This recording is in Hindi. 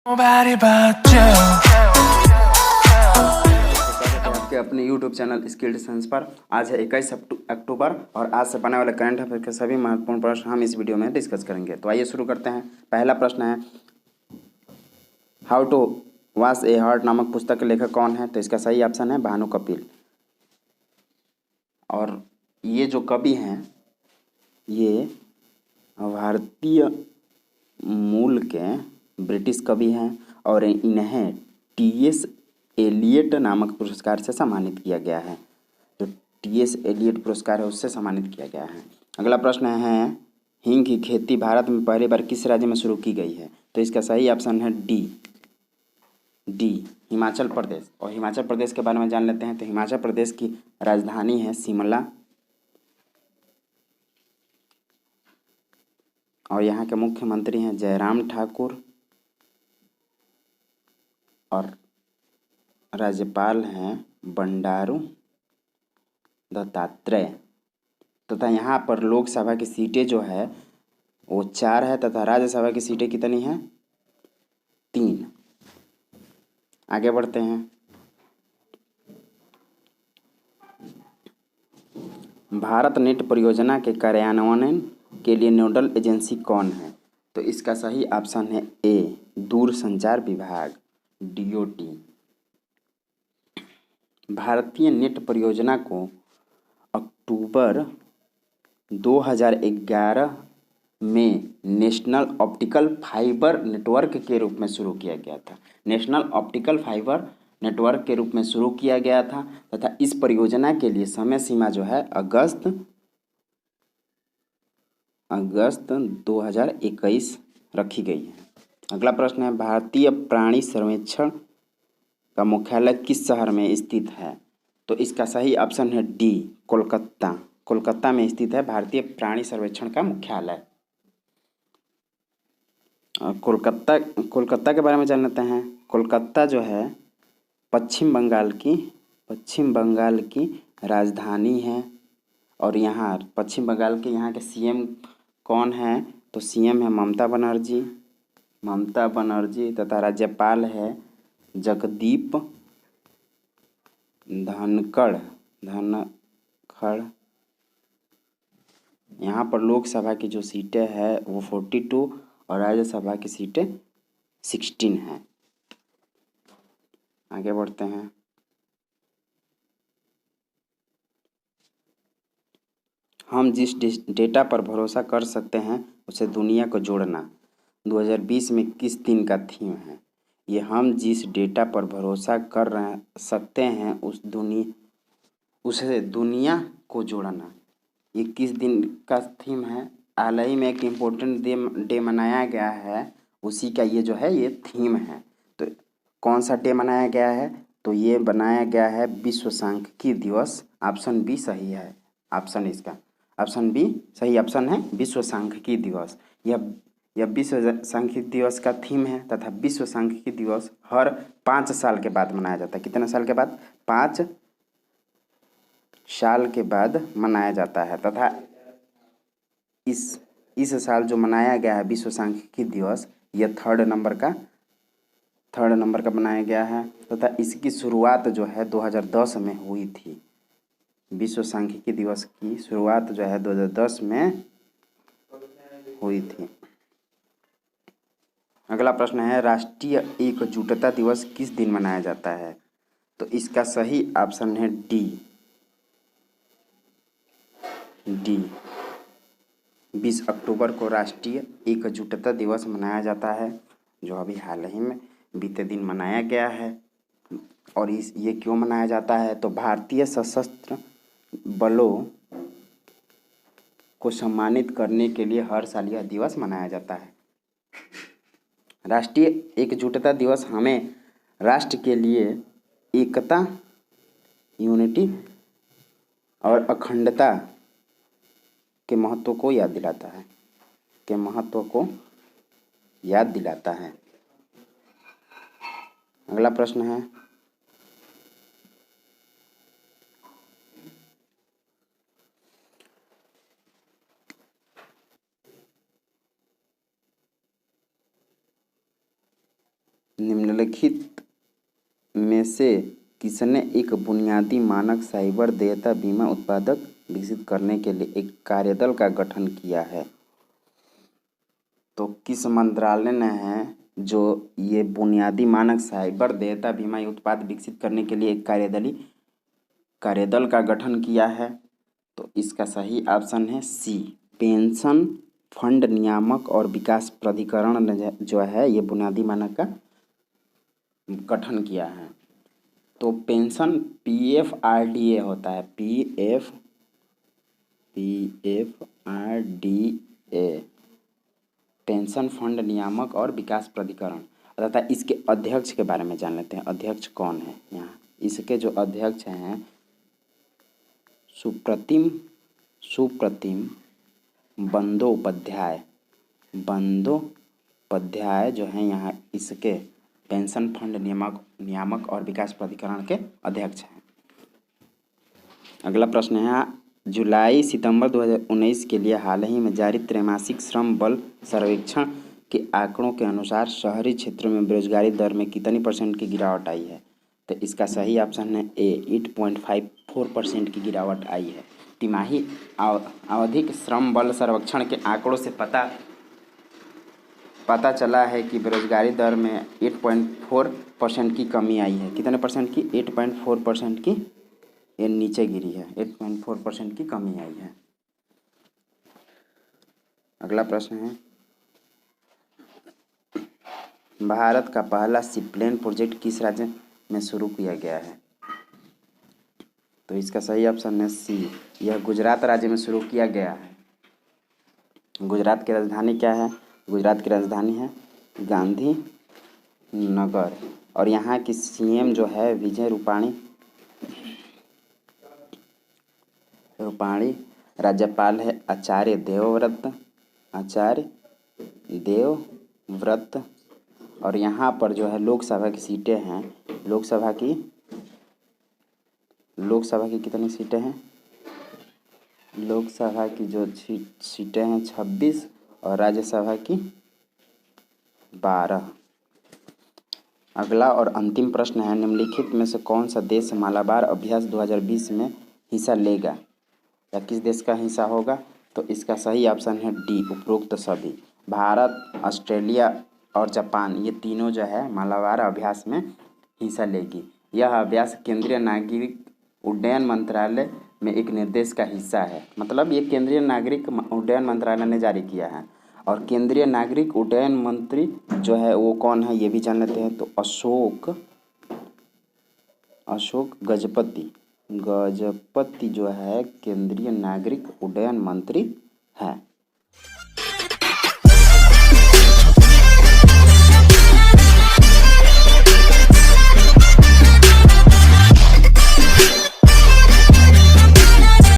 Nobody but you. स्वागत है आपके अपने YouTube चैनल स्किल्ड साइंस पर। आज है 21 अक्टूबर और आज से बनने वाले करंट अफेयर के सभी महत्वपूर्ण प्रश्न हम इस वीडियो में डिस्कस करेंगे। तो आइए शुरू करते हैं। पहला प्रश्न है, how to wash a heart नामक पुस्तक के लेखक कौन है? तो इसका सही ऑप्शन है भानु कपिल। और ये जो कवि हैं ये भारतीय मूल के ब्रिटिश कवि हैं और इन्हें टी.एस. एलियट नामक पुरस्कार से सम्मानित किया गया है। जो टी.एस. एलियट पुरस्कार है उससे सम्मानित किया गया है। अगला प्रश्न है, हींग की खेती भारत में पहली बार किस राज्य में शुरू की गई है? तो इसका सही ऑप्शन है डी हिमाचल प्रदेश। और हिमाचल प्रदेश के बारे में जान लेते हैं। तो हिमाचल प्रदेश की राजधानी है शिमला और यहाँ के मुख्यमंत्री हैं जयराम ठाकुर और राज्यपाल हैं बंडारू दत्तात्रेय। तथा यहाँ पर लोकसभा की सीटें जो है वो 4 है तथा राज्यसभा की सीटें कितनी हैं? 3। आगे बढ़ते हैं। भारत नेट परियोजना के कार्यान्वयन के लिए नोडल एजेंसी कौन है? तो इसका सही ऑप्शन है ए दूरसंचार विभाग DOT। भारतीय नेट परियोजना को अक्टूबर 2011 में नेशनल ऑप्टिकल फाइबर नेटवर्क के रूप में शुरू किया गया था। नेशनल ऑप्टिकल फाइबर नेटवर्क के रूप में शुरू किया गया था तथा इस परियोजना के लिए समय सीमा जो है अगस्त 2021 रखी गई है। अगला प्रश्न है, भारतीय प्राणी सर्वेक्षण का मुख्यालय किस शहर में स्थित है? तो इसका सही ऑप्शन है डी कोलकाता। कोलकाता में स्थित है भारतीय प्राणी सर्वेक्षण का मुख्यालय। कोलकाता के बारे में जान लेते हैं। कोलकाता जो है पश्चिम बंगाल की राजधानी है और यहाँ पश्चिम बंगाल के यहाँ के CM कौन है? तो CM है ममता बनर्जी तथा राज्यपाल है जगदीप धनखड़। यहाँ पर लोकसभा की जो सीटें हैं वो 42 और राज्यसभा की सीटें 16 हैं। आगे बढ़ते हैं। हम जिस डेटा पर भरोसा कर सकते हैं उसे दुनिया को जोड़ना 2020 में किस दिन का थीम है? ये हम जिस डेटा पर भरोसा कर सकते हैं उसे दुनिया को जोड़ना, ये किस दिन का थीम है? हाल ही में एक इम्पोर्टेंट डे मनाया गया है, उसी का ये जो है ये थीम है। तो कौन सा डे मनाया गया है? तो ये बनाया गया है विश्व सांख्यिकी दिवस। ऑप्शन बी सही है। ऑप्शन बी सही ऑप्शन है विश्व सांख्यिकी दिवस। यह विश्व सांख्यिकी दिवस का थीम है तथा विश्व सांख्यिकी दिवस हर 5 साल के बाद मनाया जाता है। कितने साल के बाद? 5 साल के बाद मनाया जाता है तथा इस साल जो मनाया गया है विश्व सांख्यिकी दिवस, यह 3rd नंबर का बनाया गया है तथा इसकी शुरुआत जो है 2010 में हुई थी। विश्व सांख्यिकी दिवस की शुरुआत जो है 2010 में हुई थी। अगला प्रश्न है, राष्ट्रीय एकजुटता दिवस किस दिन मनाया जाता है? तो इसका सही ऑप्शन है डी 20 अक्टूबर को राष्ट्रीय एकजुटता दिवस मनाया जाता है, जो अभी हाल ही में बीते दिन मनाया गया है। और ये क्यों मनाया जाता है? तो भारतीय सशस्त्र बलों को सम्मानित करने के लिए हर साल यह दिवस मनाया जाता है। राष्ट्रीय एकजुटता दिवस हमें राष्ट्र के लिए एकता, यूनिटी और अखंडता के महत्व को याद दिलाता है। अगला प्रश्न है, निम्नलिखित में से किसने एक बुनियादी मानक साइबर देयता बीमा उत्पादक विकसित करने के लिए एक कार्यदल का गठन किया है? तो किस मंत्रालय ने है जो ये बुनियादी मानक साइबर देयता बीमा उत्पाद विकसित करने के लिए एक कार्यदल का गठन किया है? तो इसका सही ऑप्शन है सी, पेंशन फंड नियामक और विकास प्राधिकरण ने जो है ये बुनियादी मानक का गठन किया है। तो पेंशन PFRDA होता है, PFRDA, पेंशन फंड नियामक और विकास प्राधिकरण। तथा इसके अध्यक्ष के बारे में जान लेते हैं। अध्यक्ष कौन है यहाँ? इसके जो अध्यक्ष हैं सुप्रतिम बंदोपाध्याय जो हैं यहाँ इसके पेंशन फंड नियामक और विकास प्राधिकरण के अध्यक्ष हैं। अगला प्रश्न है, जुलाई सितंबर 2019 के लिए हाल ही में जारी त्रैमासिक श्रम बल सर्वेक्षण के आंकड़ों के अनुसार शहरी क्षेत्रों में बेरोजगारी दर में कितनी % की गिरावट आई है? तो इसका सही ऑप्शन है ए, 8.54% की गिरावट आई है। तिमाही आवधिक श्रम बल सर्वेक्षण के आंकड़ों से पता चला है कि बेरोजगारी दर में 8.4% की कमी आई है। कितने % की? 8.4% की ये नीचे गिरी है, 8.4% की कमी आई है। अगला प्रश्न है, भारत का पहला सीप्लेन प्रोजेक्ट किस राज्य में शुरू किया गया है? तो इसका सही ऑप्शन है सी, यह गुजरात राज्य में शुरू किया गया है। गुजरात की राजधानी क्या है? गुजरात की राजधानी है गांधीनगर और यहाँ की CM जो है विजय रूपाणी, राज्यपाल है आचार्य देवव्रत और यहाँ पर जो है लोकसभा की सीटें हैं, लोकसभा की कितनी सीटें हैं? लोकसभा की जो सीटें हैं 26 और राज्यसभा की 12। अगला और अंतिम प्रश्न है, निम्नलिखित में से कौन सा देश मालाबार अभ्यास 2020 में हिस्सा लेगा या किस देश का हिस्सा होगा? तो इसका सही ऑप्शन है डी, उपरोक्त सभी। भारत, ऑस्ट्रेलिया और जापान ये तीनों जो है मालाबार अभ्यास में हिस्सा लेगी। यह अभ्यास केंद्रीय नागरिक उड्डयन मंत्रालय में एक निर्देश का हिस्सा है। मतलब ये केंद्रीय नागरिक उड्डयन मंत्रालय ने जारी किया है। और केंद्रीय नागरिक उड्डयन मंत्री जो है वो कौन है ये भी जान लेते हैं। तो अशोक गजपति जो है केंद्रीय नागरिक उड्डयन मंत्री है।